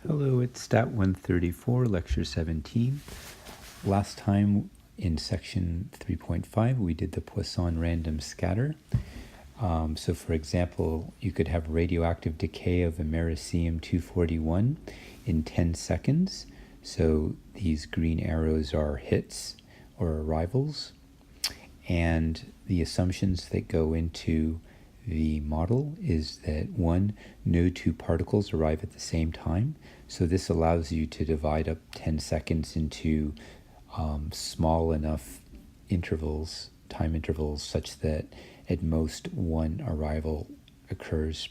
Hello, it's Stat134, Lecture 17. Last time in section 3.5 we did the Poisson random scatter. So for example, you could have radioactive decay of americium-241 in 10 seconds. So these green arrows are hits or arrivals. And the assumptions that go into the model is that one, no two particles arrive at the same time. So this allows you to divide up 10 seconds into small enough intervals, time intervals, such that at most one arrival occurs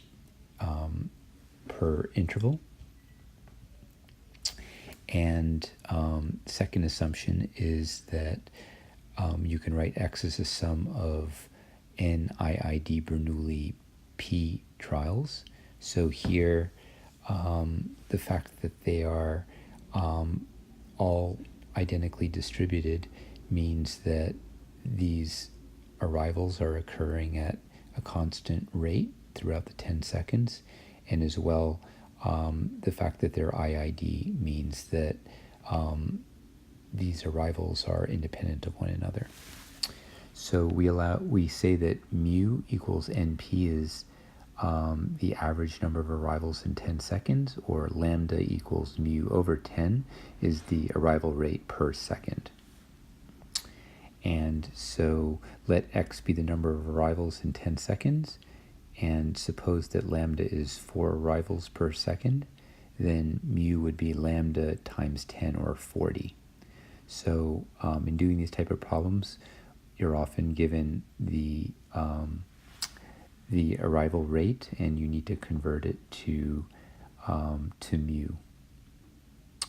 per interval. And second assumption is that you can write X as a sum of NIID Bernoulli P trials. So here, the fact that they are all identically distributed means that these arrivals are occurring at a constant rate throughout the 10 seconds, and as well, the fact that they're IID means that these arrivals are independent of one another. So we say that mu equals NP is the average number of arrivals in 10 seconds, or lambda equals mu over 10 is the arrival rate per second. And so let X be the number of arrivals in 10 seconds, and suppose that lambda is 4 arrivals per second, then mu would be lambda times 10, or 40. So in doing these type of problems, you're often given the arrival rate, and you need to convert it to mu,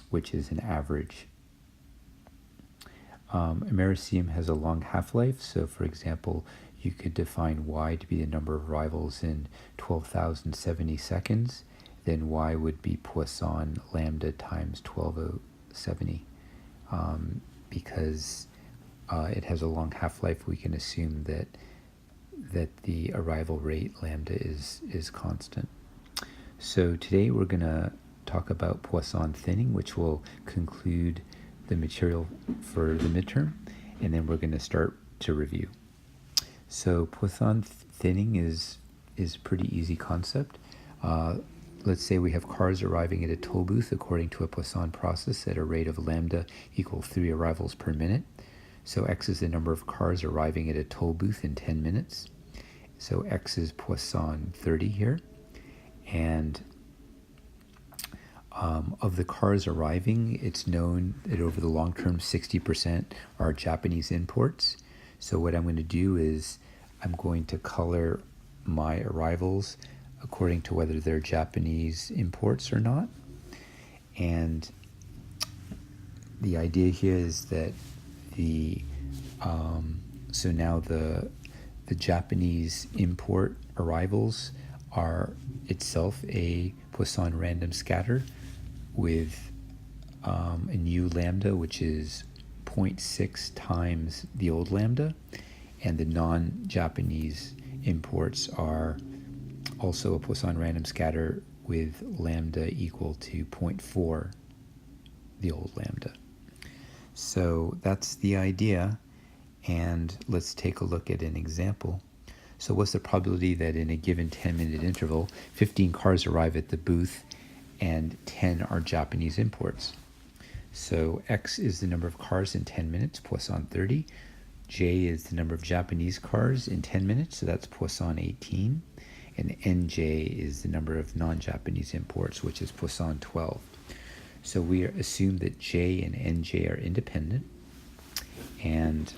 which is an average. Americium has a long half-life, so for example, you could define Y to be the number of arrivals in 12,070 seconds. Then Y would be Poisson lambda times 12,070. Because it has a long half-life, we can assume that the arrival rate lambda is constant. So today we're going to talk about Poisson thinning, which will conclude the material for the midterm, and then we're going to start to review. So Poisson thinning is a pretty easy concept. Let's say we have cars arriving at a toll booth according to a Poisson process at a rate of lambda equal 3 arrivals per minute. So X is the number of cars arriving at a toll booth in 10 minutes. So X is Poisson 30 here. And of the cars arriving, it's known that over the long term, 60% are Japanese imports. So what I'm going to do is I'm going to color my arrivals according to whether they're Japanese imports or not. And the idea here is that so now the Japanese import arrivals are itself a Poisson random scatter with a new lambda, which is 0.6 times the old lambda, and the non-Japanese imports are also a Poisson random scatter with lambda equal to 0.4 the old lambda. So that's the idea, and let's take a look at an example. So what's the probability that in a given 10-minute interval, 15 cars arrive at the booth and 10 are Japanese imports? So X is the number of cars in 10 minutes, Poisson 30. J is the number of Japanese cars in 10 minutes, so that's Poisson 18. And NJ is the number of non-Japanese imports, which is Poisson 12. So we assume that J and NJ are independent, and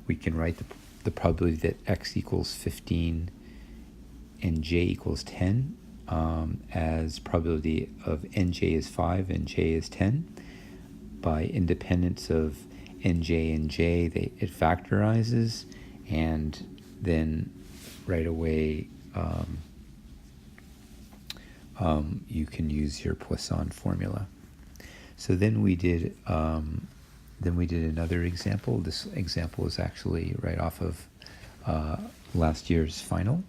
we can write the probability that X equals 15 and J equals 10 as probability of NJ is 5 and J is 10. By independence of NJ and J, it factorizes, and then right away you can use your Poisson formula. So then we did another example. This example is actually right off of last year's final.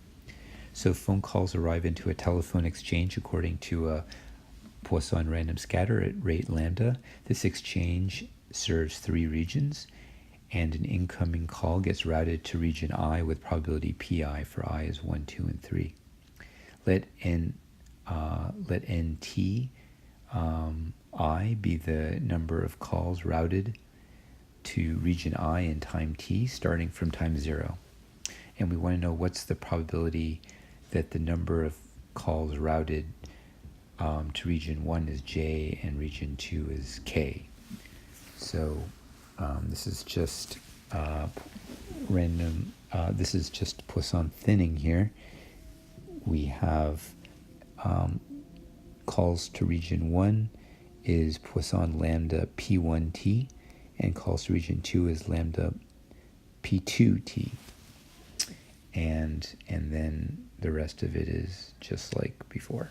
So phone calls arrive into a telephone exchange according to a Poisson random scatter at rate lambda. This exchange serves 3 regions, and an incoming call gets routed to region I with probability pi for I is 1, 2, and 3. Let nt I be the number of calls routed to region I in time t starting from time 0. And we want to know what's the probability that the number of calls routed to region 1 is j and region 2 is k. So this is just random, this is just Poisson thinning here. We have calls to region 1 is Poisson lambda p1t, and calls to region 2 is lambda p2t. And then the rest of it is just like before.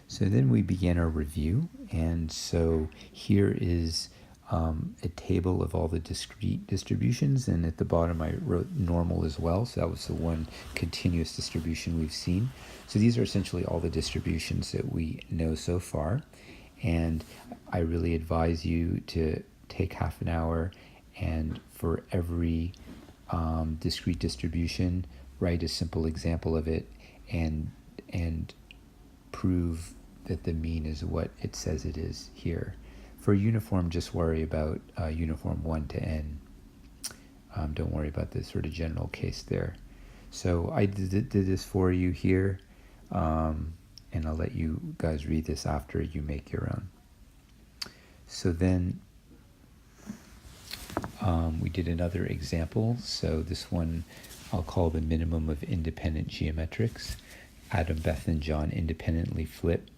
So then we begin our review, and so here is a table of all the discrete distributions, and at the bottom I wrote normal as well, so that was the one continuous distribution we've seen. So these are essentially all the distributions that we know so far, and I really advise you to take half an hour and for every discrete distribution write a simple example of it and prove that the mean is what it says it is here. For uniform, just worry about uniform 1 to n. Don't worry about this sort of general case there. So I did this for you here, and I'll let you guys read this after you make your own. So then we did another example. So this one I'll call the minimum of independent geometrics. Adam, Beth, and John independently flip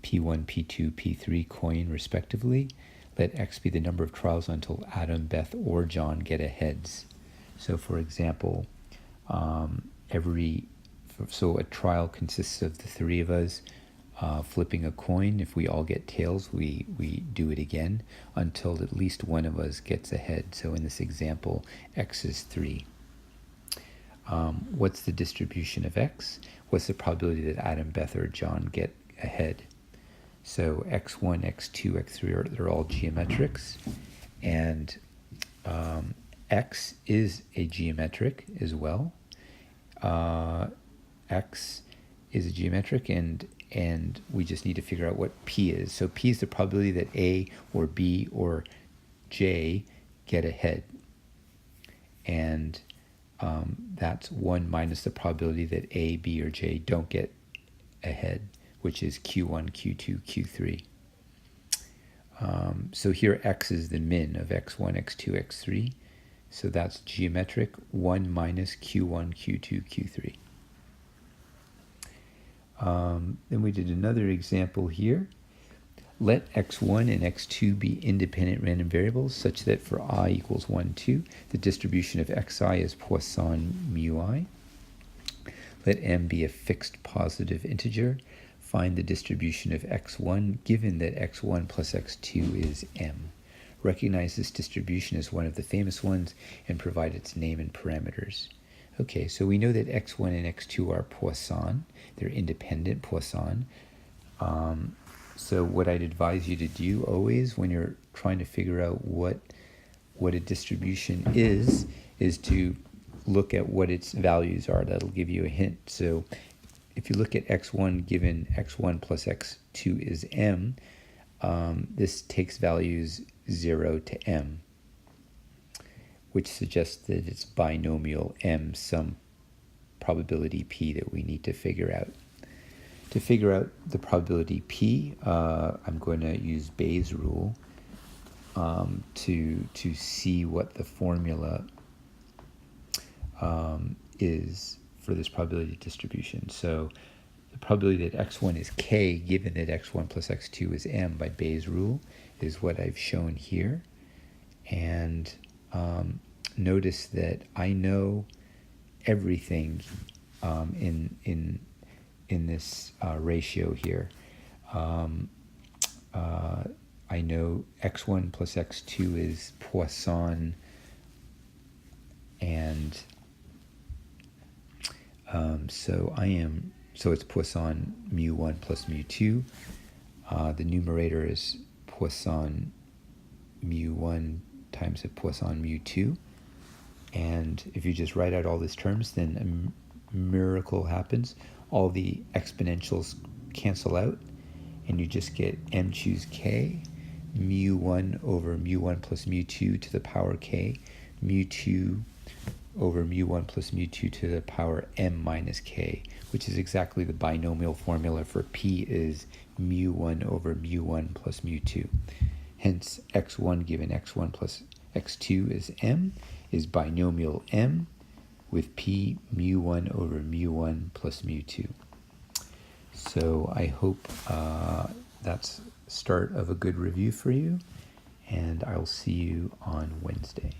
P1, P2, P3 coin respectively. Let X be the number of trials until Adam, Beth, or John get a heads. So for example, so a trial consists of the 3 of us flipping a coin. If we all get tails, we do it again until at least one of us gets a head. So in this example, X is 3. What's the distribution of X? What's the probability that Adam, Beth, or John get a head? So x1, x2, x3 they're all geometrics, and x is a geometric as well. X is a geometric, and we just need to figure out what p is. So p is the probability that a or b or j get a head, and that's 1 minus the probability that a, b, or j don't get a head, which is q1, q2, q3. So here x is the min of x1, x2, x3. So that's geometric 1 minus q1, q2, q3. Then we did another example here. Let x1 and x2 be independent random variables such that for I equals 1, 2, the distribution of xi is Poisson mu I. Let m be a fixed positive integer. Find the distribution of x1 given that x1 plus x2 is m. Recognize this distribution as one of the famous ones and provide its name and parameters. Okay, so we know that x1 and x2 are Poisson. They're independent Poisson. So what I'd advise you to do always when you're trying to figure out what a distribution is to look at what its values are. That'll give you a hint. So if you look at x1 given x1 plus x2 is m, this takes values 0 to m, which suggests that it's binomial m, some probability p that we need to figure out. To figure out the probability p, I'm going to use Bayes' rule to see what the formula is for this probability distribution. So the probability that x1 is k given that x1 plus x2 is m by Bayes' rule is what I've shown here. And notice that I know everything in this ratio here. I know x1 plus x2 is Poisson, and so I am So it's Poisson mu1 plus mu2. The numerator is Poisson mu1 times a Poisson mu2. And if you just write out all these terms, then a miracle happens. All the exponentials cancel out, and you just get m choose k, mu1 over mu1 plus mu2 to the power k, mu2 over mu1 plus mu2 to the power m minus k, which is exactly the binomial formula for p is mu1 over mu1 plus mu2. Hence, x1 given x1 plus x2 is m, is binomial m with p mu1 over mu1 plus mu2. So I hope that's start of a good review for you, and I'll see you on Wednesday.